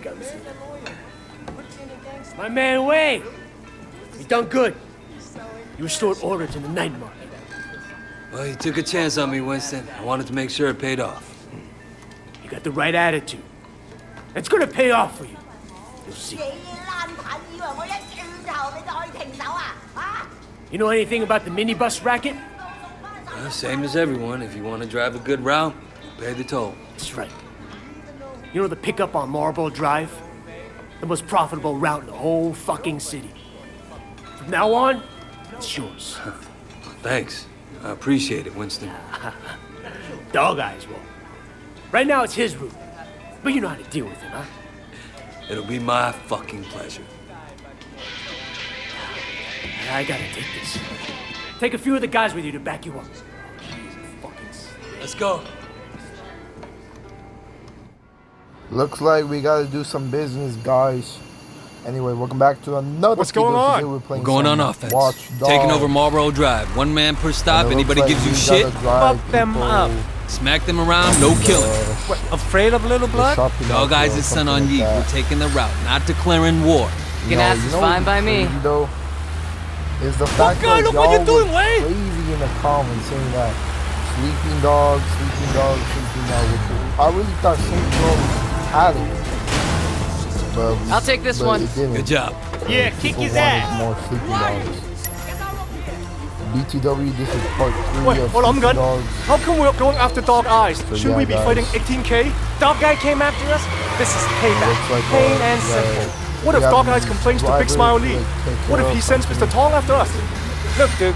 guns. My man Wayne! You done good. You restored order to the night market. Well, you took a chance on me, Winston. I wanted to make sure it paid off. You got the right attitude. It's gonna pay off for you. You'll see. You know anything about the minibus racket? Well, same as everyone. If you want to drive a good route, pay the toll. That's right. You know the pickup on Marlboro Drive? The most profitable route in the whole fucking city. From now on, it's yours. Thanks. I appreciate it, Winston. Dog Eyes will. Right now it's his route. But you know how to deal with him, huh? It'll be my fucking pleasure. I gotta take this. Take a few of the guys with you to back you up. Let's go. Looks like we gotta do some business, guys. Anyway, welcome back to another. What's going on? We're going on offense. Watch Taking over Marlboro Drive. One man per stop. Anybody gives you shit, fuck them up. smack them around, no killing. What, afraid of little blood? Dog Eyes is son on ye. We're taking the route, not declaring war. Gas is fine by me. Though, is the fact that y'all what you doing, were Wayne? crazy in the comments saying that sleeping dog, sleeping dog, sleeping dog. I really thought Saints Row had it. But, I'll take this one. Good job. Yeah, kick his ass. More sleeping dogs. BTW, this is part 3 Wait, of hold on, Sleeping gun. Dogs. How come we're going after Dog Eyes? So Should yeah, we be guys. fighting 18K? Dog Guy came after us? This is payback. Looks like, Plain and simple. What if we Dog have Eyes complains to Big drivers Smile to, Lee? like, take What care if he of sends Mr. something. Tong after us? Look, dude.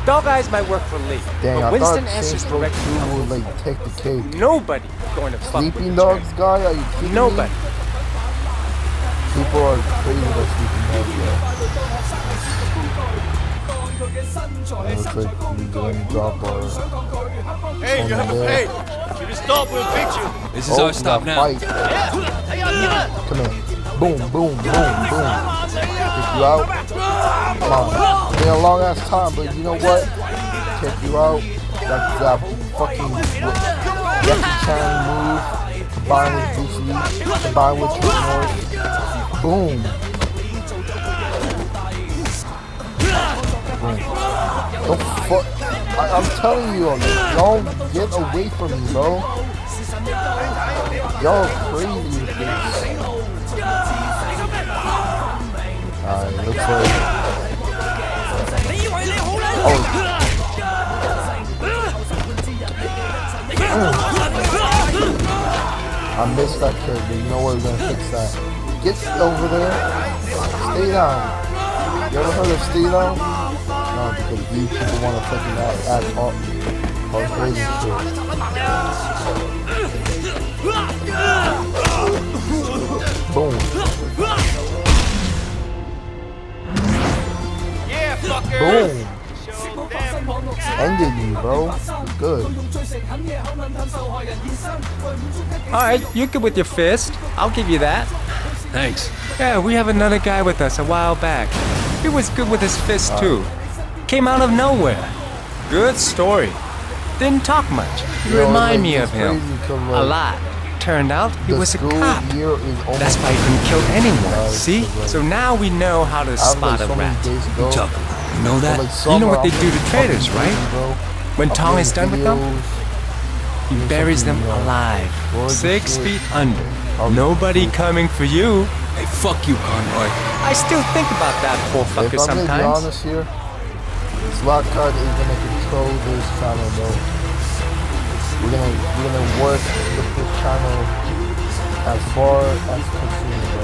Dog Eyes might work for Lee, Dang, but I Winston thought answers Saints Row directly 2 to would like take the cake. nobody going to fuck with Sleeping the Dogs champ. guy? Are you kidding Nobody. me? People are crazy about Sleeping Dogs, bro. It looks like we're going to drop our... Hey, you have to pay. If you stop, we'll beat you. This is our stop that now. Fight. Come here. Boom, boom, boom, boom. Take you out. Come on. It's been a long ass time, but you know what? Take you out. That's that fucking Jackie Chan move. Combined with Bruce Lee. Combined with Chuck Norris. Boom. Boom. Don't fuck. I'm telling you, don't get away from me, bro. Y'all crazy with this. Alright, looks like... Oh. I missed that kick, but you know what? We're gonna fix that. Get over there. Stay down. You ever heard of stay down? No, because these people want to fucking act all crazy shit. Boom. Yeah, fucker. Boom. Ended me, bro. Good. Alright, you're good with your fist. I'll give you that. Thanks. Yeah, we have another guy with us a while back. He was good with his fist too. Came out of nowhere. Good story. Didn't talk much. You remind me of him. A lot. Turned out he was a cop. That's why he couldn't kill anyone. See? So now we know how to spot a rat. Chuck, you know that? You know what they do to traitors, right? When Tong is done with them, he buries them alive. 6 feet under. Nobody coming for you. Hey, fuck you, Conroy. I still think about that poor fucker If I'm gonna be sometimes. honest here, Slotcut is gonna control this channel, bro. We're gonna work with this channel as far as possible, bro.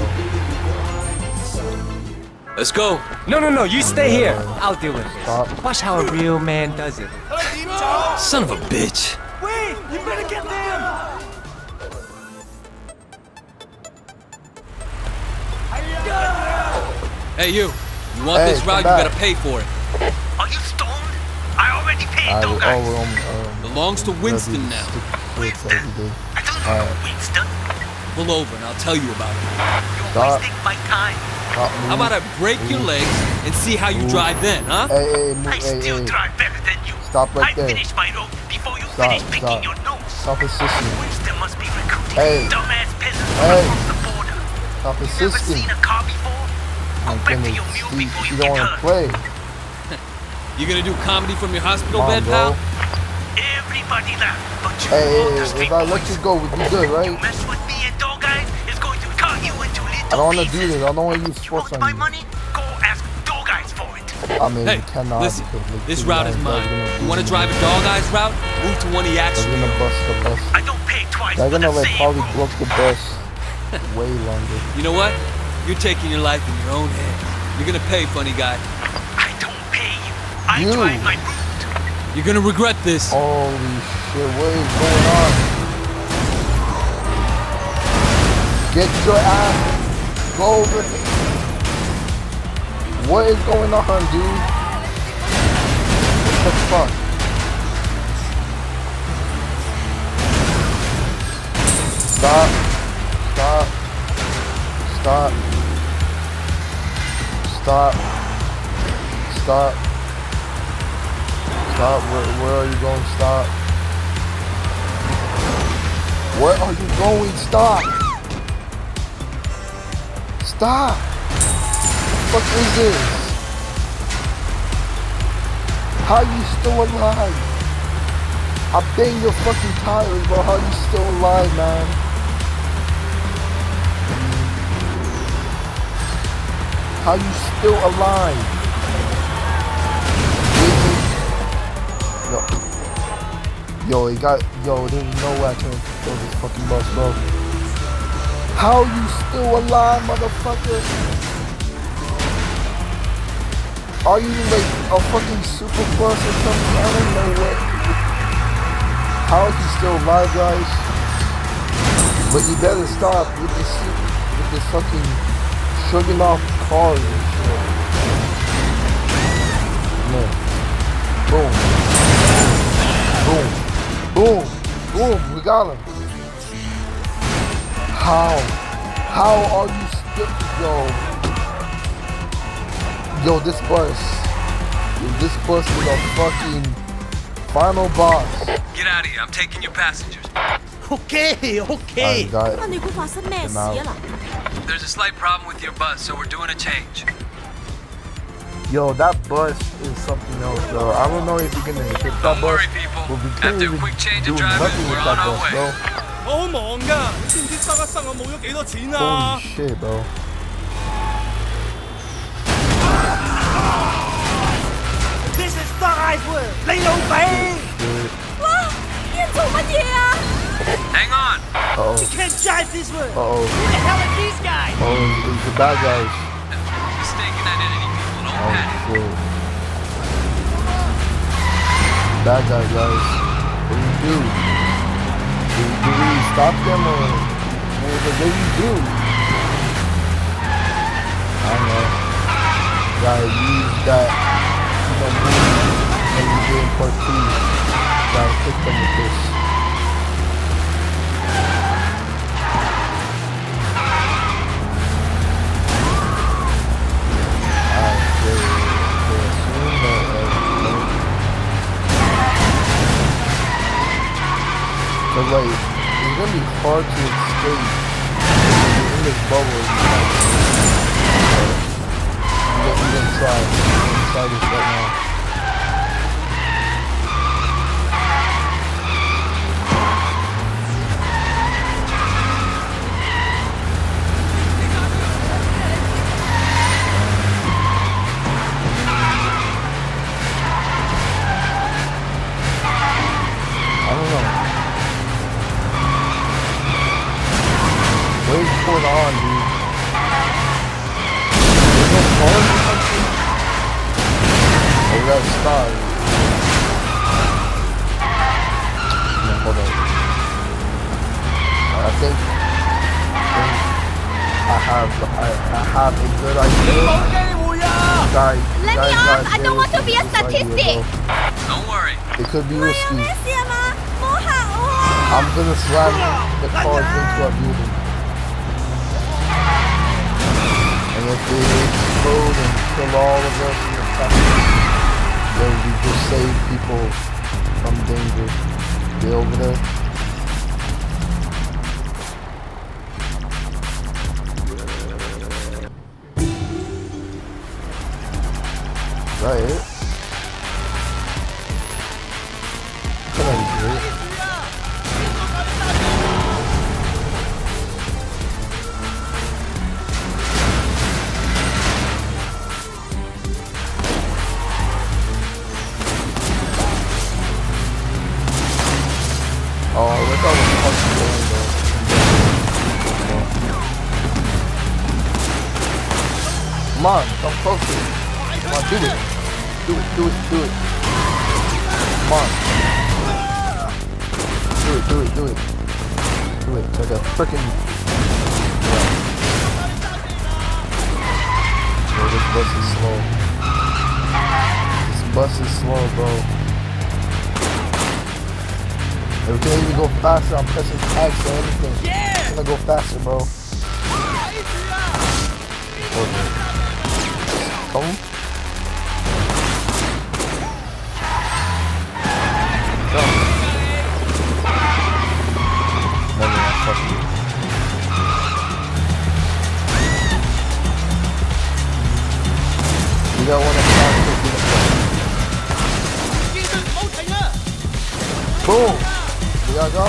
Let's go. No, you stay here. I'll deal with it. Stop. Watch how a real man does it. Son of a bitch. Wait, you better get them. Hey, you. You want Hey, this route, you come back. gotta pay for it. Are you stoned? I already paid, Dog Eyes. Belongs to Winston now. Winston? I don't know Winston. Pull over and I'll tell you about it. You're wasting my time. How about I break your legs and see how you drive then, huh? Hey, I still drive better than you. Stop right I there. finished my rope before you Stop, finished picking stop. your nose. Stop assisting. Winston must be recruiting Hey. dumbass peasants Hey. from across the border. Stop Never assisting. seen a car before? My Go back to goodness, your mule Steve, before you you don't get want to hurt. play. You gonna do comedy from your hospital Come on, bed, bro. pal? Everybody laugh, but you Hey, know the hey, street if I let boys. you go, we'd be good, You right? mess with me and Dog Eyes, it's going to cut you into little I don't want to do pieces. this. I don't want to use You force want on my you. money? Go ask Dog Eyes for it. I mean, Hey, we cannot. listen, because, like, this two route is guys mine. gonna You wanna be- drive a Dog Eyes route? Move to one of the They're action. gonna bust the bus. I don't pay twice They're for gonna the let same probably road. block the bus way longer. You know what? You're taking your life in your own hands. You're gonna pay, funny guy. I don't pay you. I You. drive my route. You're gonna regret this. Holy shit, what is going on? Get your ass, go over here. What is going on, dude? What the fuck? Stop. Stop. Stop. Stop. Stop. Stop. Where are you going? Stop. Where are you going? Stop. Stop. What is this? How you still alive? I banged your fucking tires, bro. How you still alive, man? How you still alive? Yo, it got, yo, there's no way I can control this fucking bus, bro. How you still alive, motherfucker? Are you like a fucking super plus or something? I don't know what. How is he still alive, guys? But you better stop with this fucking shrugging off cars and shit. Man. Boom. Boom. Boom. Boom. We got him. How? How are you still, yo, this bus. Yo, this bus is a fucking final boss. Get out of here. I'm taking your passengers. Okay, okay. I got 啊，你估發生咩事啊嗱？ There's a slight problem with your bus, so we're doing a change. Yo, that bus is something else, yo. I don't know if you're gonna hit that Don't bus, worry, people. but we can't After a even quick change do of drivers, nothing we're with on that our bus, way. bro. 我好忙㗎，你知唔知生一生我冇咗幾多錢啊 Holy？shit, bro. This is Dog Eyes World. 你老味 Shit. 哇！啲人做乜嘢啊？ Hang on. Uh-oh. can't drive this way. Uh-oh. Who the hell are these guys? Oh, it's the bad guys. Mistaken identity, people. Don't Oh, panic. shit. Bad guys, guys. What do? Do we stop them or what do we do? I don't know. Gotta use that, move and we did in part 2. Gotta hit them with this. Alright, they assume that but like, it's gonna be hard to escape in this bubble. We're gonna try. We're gonna try this right now. I don't know. Wait for it on, dude. There's no phone or something? Oh, we gotta start. No, hold on. I think I have a good idea. Guys, Let me off. I don't want to be a this idea, statistic. bro. Don't worry. It could be 我有 risky. 咩事啊嘛？冇嚇我啊！ I'm gonna slam the cars into our building. And if they explode and kill all of us in the factory, then we just save people from danger. They over there. that it? Come on, dude. Oh, look how the fuck's going though. Come on, come closer. Come on, do it. Do it, do it, do it. Come on. Do it, do it, do it. Do it. It's like a freaking. Bro, this bus is slow. This bus is slow, bro. We can't even go faster. I'm pressing X or anything. Yeah! I'm gonna go faster, bro. Come. You got one of boom! Here I go.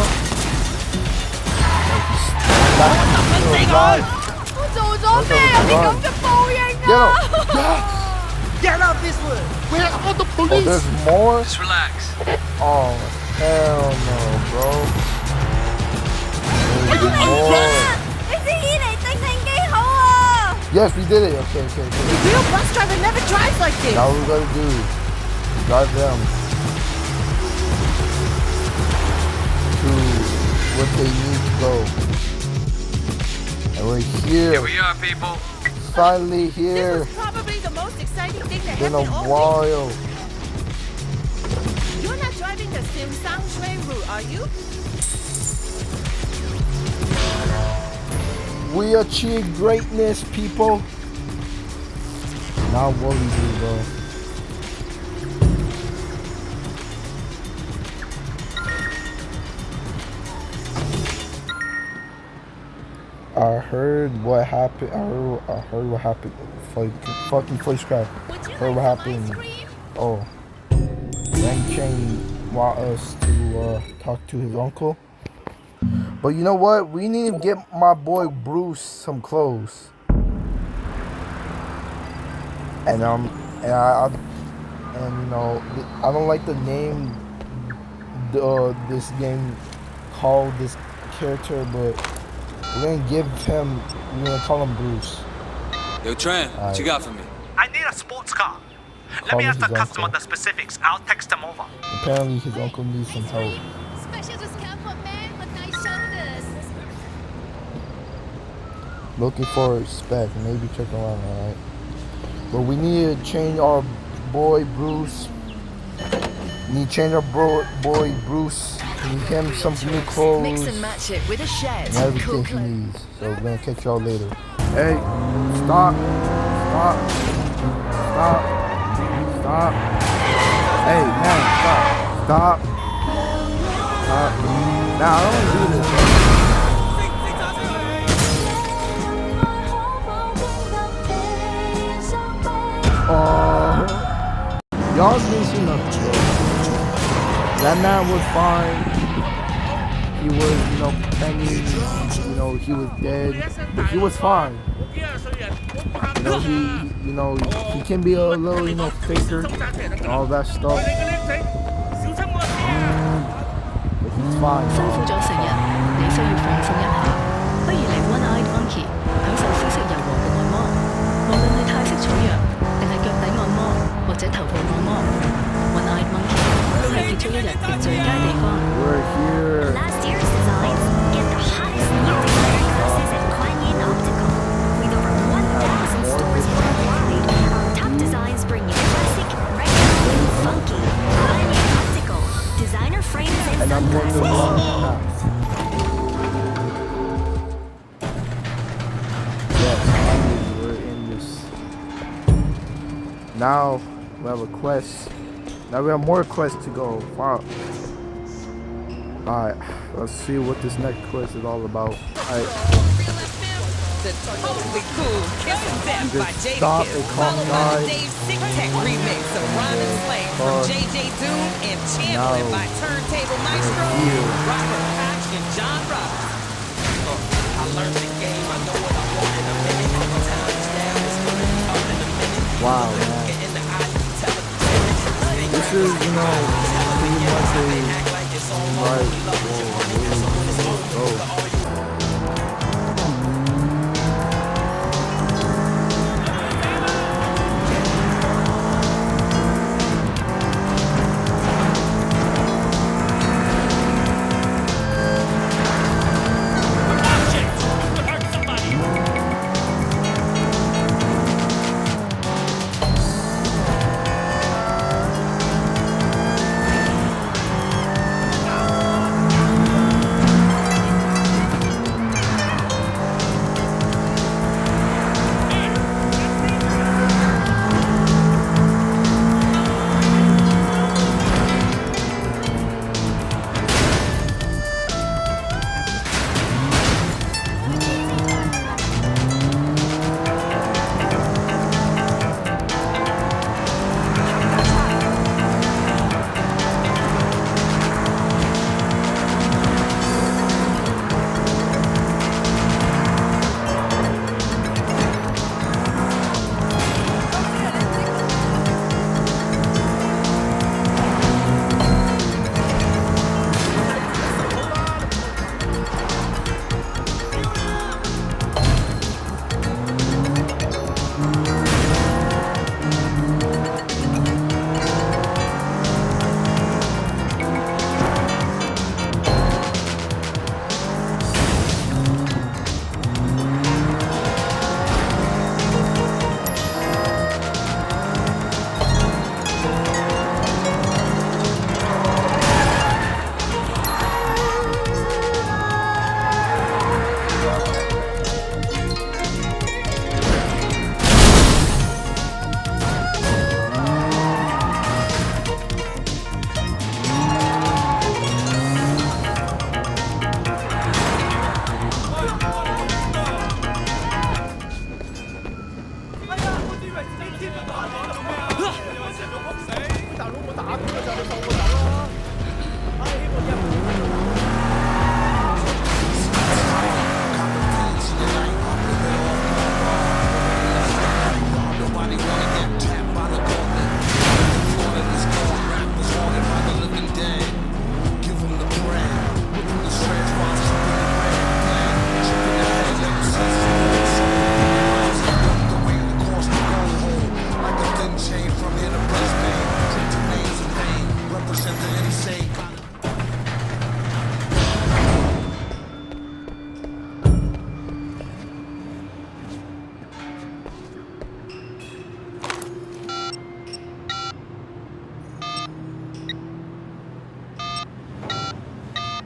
Get out this way! Where are the police? Oh, there's more? Just relax. Oh, hell no, bro. There's more. Yes, we did it. Okay. The real bus driver never drives like this. Now what we gotta do? Drive them to what they need to go. And we're here. Here we are, people. Finally here. This is probably the most exciting thing that Been a happened all while. week. You're not driving the Simsang train route, are you? We achieved greatness, people. Now what we do, bro? I heard what happened. I heard what happened. Fucking voice crack. Heard what happened. Oh, Yang Cheng want us to talk to his uncle. But you know what? We need to get my boy Bruce some clothes. And you know, I don't like the name this game called this character, but we're gonna give him. We're gonna call him Bruce. Yo, Tran, what you got for me? I need a sports car. Let me ask the customer the specifics. I'll text them over. Apparently, his uncle needs some help. Special discount for men with nice shoulders. Looking for a spec. Maybe check around, alright? But we need to change our boy Bruce. We need to change our boy Bruce. We need him some new clothes. Mix and match it with a shirt. And everything he needs. So we're gonna catch y'all later. Hey, stop. Hey, man, stop. Nah, I don't do this. Y'all didn't see nothing, bro. That man was fine. He was, you know, banging, you know, he was dead. But he was fine. You know, he can be a little, you know, faker and all that stuff. But he's fine. 辛苦咗成日，你需要放鬆一下，不如嚟 One Eyed Monkey 享受舒適柔和嘅按摩。無論係泰式取陽，定係腳底按摩或者頭部按摩 ，One Eyed Monkey 都係結束一日嘅最佳地方。We're here. Last year's designs get the hottest new designer glasses at Kuan Yin Optical. With over 1,000 stores worldwide, our top designs bring you classic, retro, funky. Kuan Yin Optical. Designer frames and And I'm going to sunglasses. Yes, finally we're in this. Now we have a quest. Now we have more quests to go. Wow. Alright, let's see what this next quest is all about. Alright. the totally cool Kiss of Death by stop Jadakiss, and call followed by nine. the Dave Sick Tech remix of Rhyme and Slang from JJ Doom and Champion by Turntable Maestro, Robert Koch, and John Roberts. I learned the game, I know what I want in a minute. Times down, it's gonna be up in a minute. Wow, man. This is, pretty much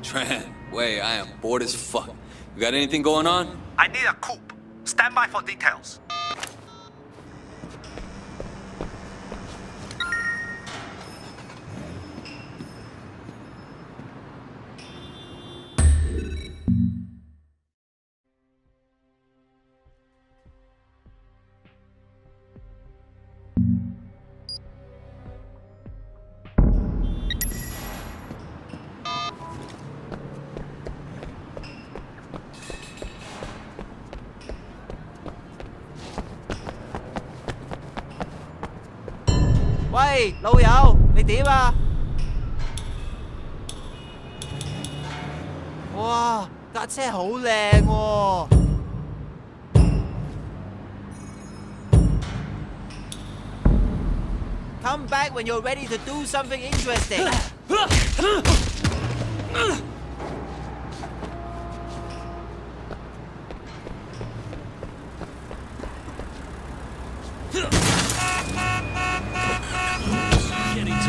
Tran, Wei, I am bored as fuck. You got anything going on? I need a coupe. Stand by for details. Hey, 老友，你點啊？哇，架車好靚喎！Come back when you're ready to do something interesting.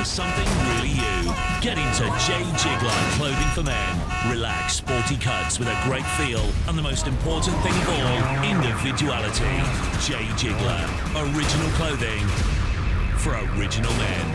Something really you. Get into J. Jigline Clothing for Men. Relax, sporty cuts with a great feel, and the most important thing of all, individuality. J. Jigline, original clothing for original men.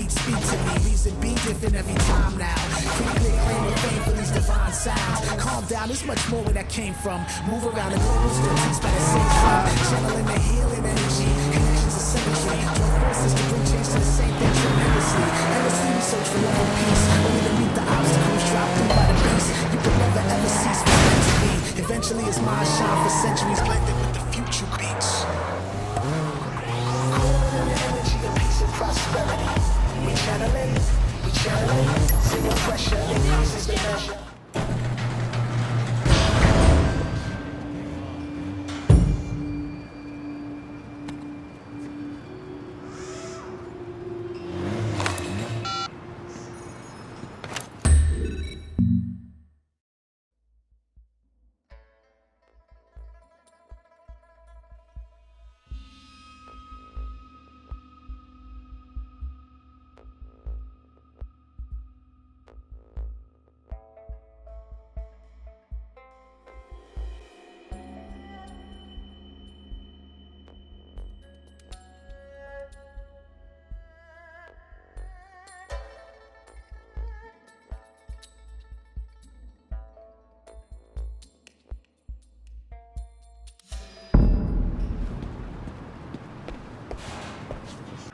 beats speak to me. Reason be different every time now. Can't clear claim of fame for these divine sounds. Calm down, there's much more where that came from. Move around the globe, still teach by the same time. Channeling the healing energy, connections of symmetry. Join forces to bring change to the same thing tremendously. Endlessly we search for love and peace. Only to meet the obstacles dropped through by the beast. You can never ever cease from meant to be. Eventually it's my shine for centuries blended with the future beats. Energy of peace and prosperity. We channeling, zero pressure, increases the measure.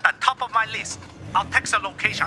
At top of my list, I'll text a location.